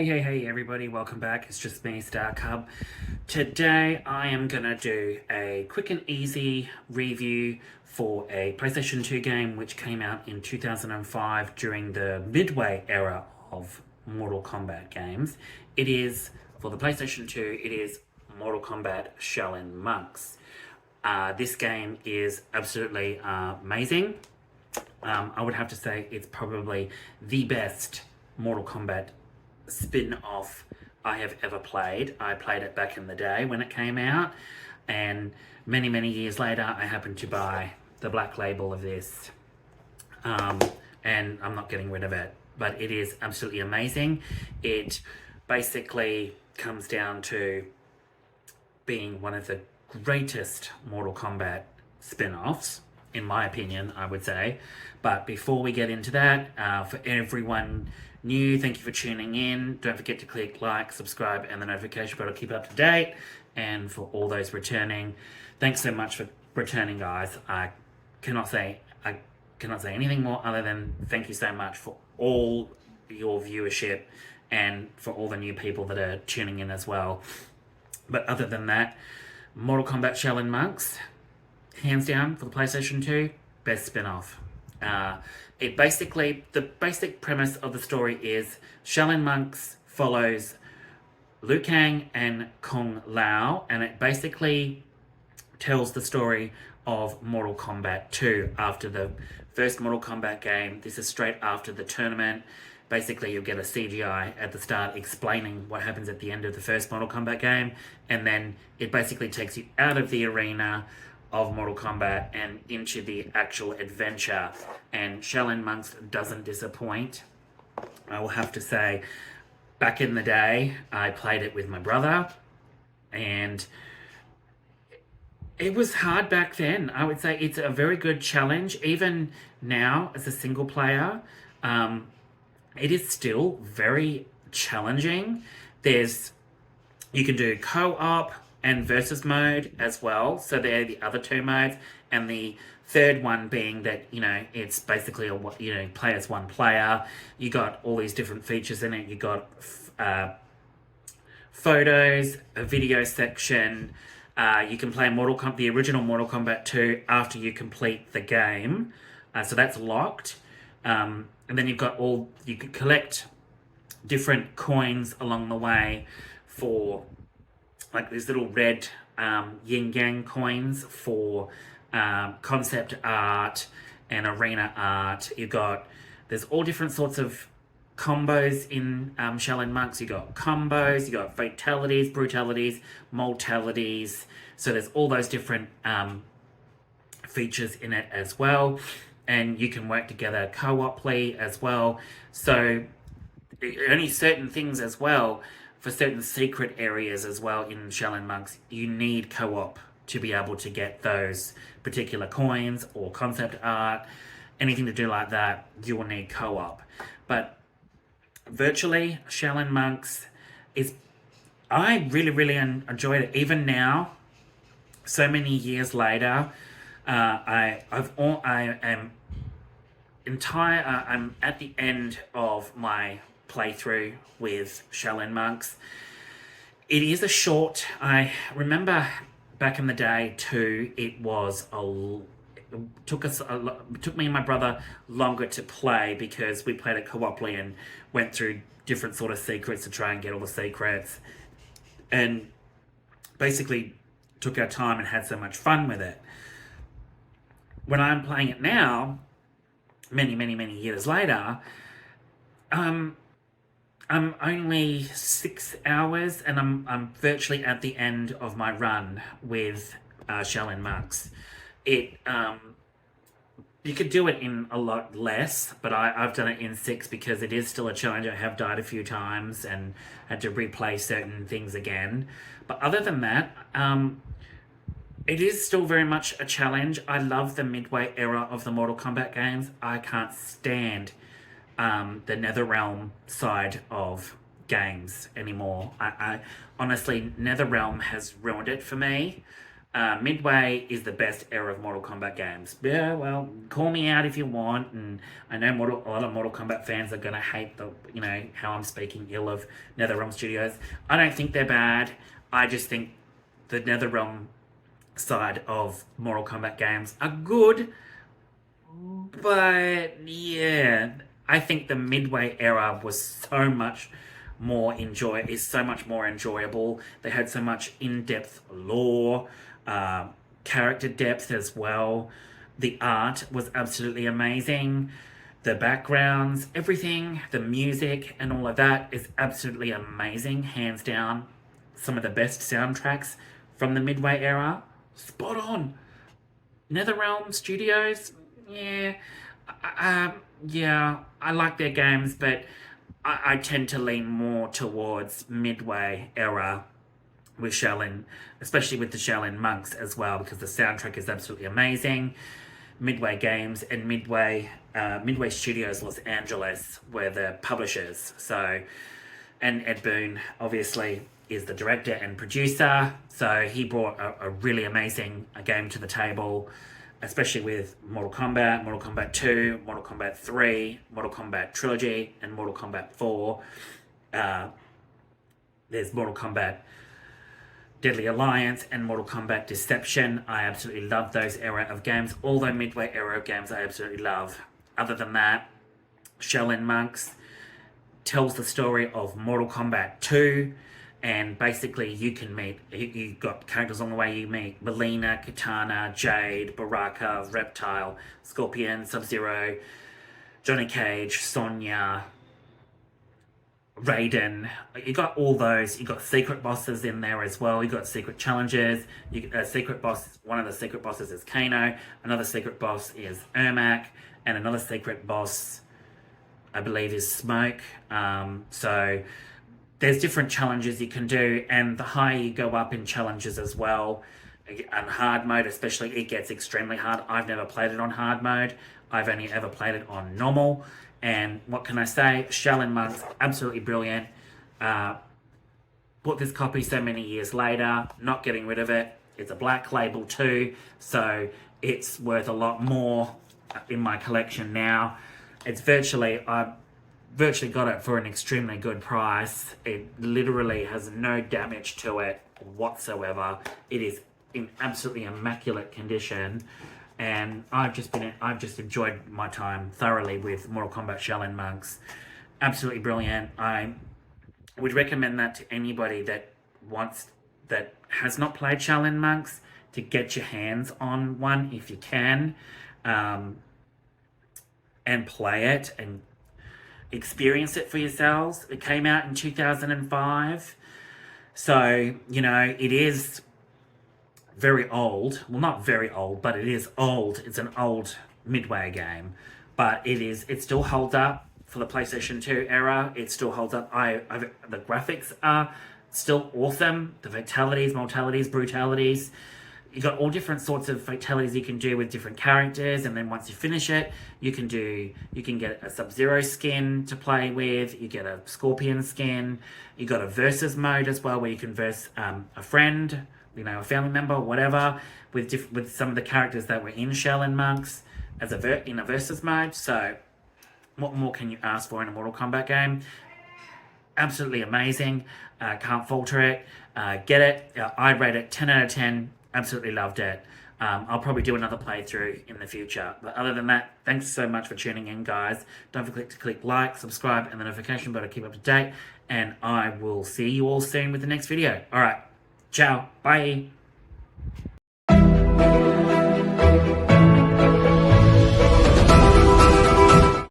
Hey everybody, welcome back. It's just me, Star Cub. Today I am gonna do a quick and easy review for a PlayStation 2 game which came out in 2005 during the Midway era of Mortal Kombat games. It is, for the PlayStation 2, it is Mortal Kombat Shaolin Monks. This game is absolutely amazing. I would have to say it's probably the best Mortal Kombat spin-off I have ever played. I played it back in the day when it came out, and many years later I happened to buy the black label of this, and I'm not getting rid of it, but it is absolutely amazing. It basically comes down to being one of the greatest Mortal Kombat spin-offs, in my opinion, I would say. But before we get into that, for everyone new, thank you for tuning in. Don't forget to click like, subscribe, and the notification bell to keep up to date. And for all those returning, thanks so much for returning, guys. I cannot say anything more other than thank you so much for all your viewership and for all the new people that are tuning in as well. But other than that, Mortal Kombat Shaolin Monks, hands down for the PlayStation 2, best spin-off. The basic premise of the story is Shaolin Monks follows Liu Kang and Kung Lao, and it basically tells the story of Mortal Kombat 2 after the first Mortal Kombat game. This is straight after the tournament. Basically, you'll get a CGI at the start explaining what happens at the end of the first Mortal Kombat game, and then it basically takes you out of the arena of Mortal Kombat and into the actual adventure. And Shaolin Monks doesn't disappoint. I will have to say, back in the day, I played it with my brother, and it was hard back then. I would say it's a very good challenge. Even now, as a single player, it is still very challenging. You can do co-op and versus mode as well. So they're the other two modes. And the third one being that, it's basically play as one player. You got all these different features in it. You got photos, a video section. You can play the original Mortal Kombat 2 after you complete the game. So that's locked. And then you can collect different coins along the way for like these little red yin yang coins for concept art and arena art. There's all different sorts of combos in Shaolin Monks. You got combos, you got fatalities, brutalities, mortalities. So there's all those different features in it as well. And you can work together co-oply as well. So only certain things as well, for certain secret areas as well in Shaolin Monks, you need co-op to be able to get those particular coins or concept art. Anything to do like that, you will need co-op. But virtually, Shaolin Monks I really enjoyed it. Even now, so many years later, I'm at the end of my playthrough with Shaolin Monks. It is I remember back in the day too, it took me and my brother longer to play because we played it co-oply and went through different sort of secrets to try and get all the secrets, and basically took our time and had so much fun with it. When I'm playing it now, many years later, I'm only 6 hours and I'm virtually at the end of my run with Shaolin Monks. You could do it in a lot less, but I've done it in 6 because it is still a challenge. I have died a few times and had to replay certain things again. But other than that, it is still very much a challenge. I love the Midway era of the Mortal Kombat games. I can't stand the Netherrealm side of games anymore. I honestly, Netherrealm has ruined it for me. Midway is the best era of Mortal Kombat games. Yeah, well, call me out if you want, and I know a lot of Mortal Kombat fans are gonna hate how I'm speaking ill of NetherRealm Studios. I don't think they're bad. I just think the NetherRealm side of Mortal Kombat games are good, but yeah, I think the Midway era was so much more enjoyable. They had so much in-depth lore, character depth as well. The art was absolutely amazing. The backgrounds, everything, the music and all of that is absolutely amazing. Hands down, some of the best soundtracks from the Midway era. Spot on. NetherRealm Studios, yeah, yeah, I like their games, but I tend to lean more towards Midway era with Shaolin, especially with the Shaolin Monks as well, because the soundtrack is absolutely amazing. Midway Games and Midway Studios Los Angeles were the publishers. So, and Ed Boon obviously is the director and producer. So he brought a really amazing game to the table, especially with Mortal Kombat 2, Mortal Kombat 3, Mortal Kombat Trilogy, and Mortal Kombat 4. There's Mortal Kombat Deadly Alliance and Mortal Kombat Deception. I absolutely love those era of games. All the Midway era of games I absolutely love. Other than that, Shaolin Monks tells the story of Mortal Kombat 2, and basically you got characters on the way. You meet Mileena, Kitana, Jade, Baraka, Reptile, Scorpion, Sub-Zero, Johnny Cage, Sonya, Raiden. You got all those. You got secret bosses in there as well. You got secret challenges. One of the secret bosses is Kano. Another secret boss is Ermac, and another secret boss, I believe, is Smoke. So there's different challenges you can do, and the higher you go up in challenges as well, on hard mode especially, it gets extremely hard. I've never played it on hard mode. I've only ever played it on normal. And what can I say? Shaolin Monks, absolutely brilliant. Bought this copy so many years later, not getting rid of it. It's a black label too, so it's worth a lot more in my collection now. I've virtually got it for an extremely good price. It literally has no damage to it whatsoever. It is in absolutely immaculate condition. And I've just enjoyed my time thoroughly with Mortal Kombat Shaolin Monks. Absolutely brilliant. I would recommend that to anybody that has not played Shaolin Monks, to get your hands on one if you can, and play it and experience it for yourselves. It came out in 2005, so it is very old. Well, not very old, but it is old. It's an old Midway game, but it still holds up for the PlayStation 2 era. It still holds up. The graphics are still awesome. The fatalities, mortalities, brutalities. You got all different sorts of fatalities you can do with different characters, and then once you finish it, you can get a Sub-Zero skin to play with. You get a Scorpion skin. You got a versus mode as well, where you can verse a friend, a family member, whatever, with some of the characters that were in Shaolin Monks in a versus mode. So, what more can you ask for in a Mortal Kombat game? Absolutely amazing. Can't falter it. Get it. I'd rate it 10 out of 10. Absolutely loved it. I'll probably do another playthrough in the future. But other than that, thanks so much for tuning in, guys. Don't forget to click like, subscribe, and the notification bell to keep up to date. And I will see you all soon with the next video. All right. Ciao. Bye.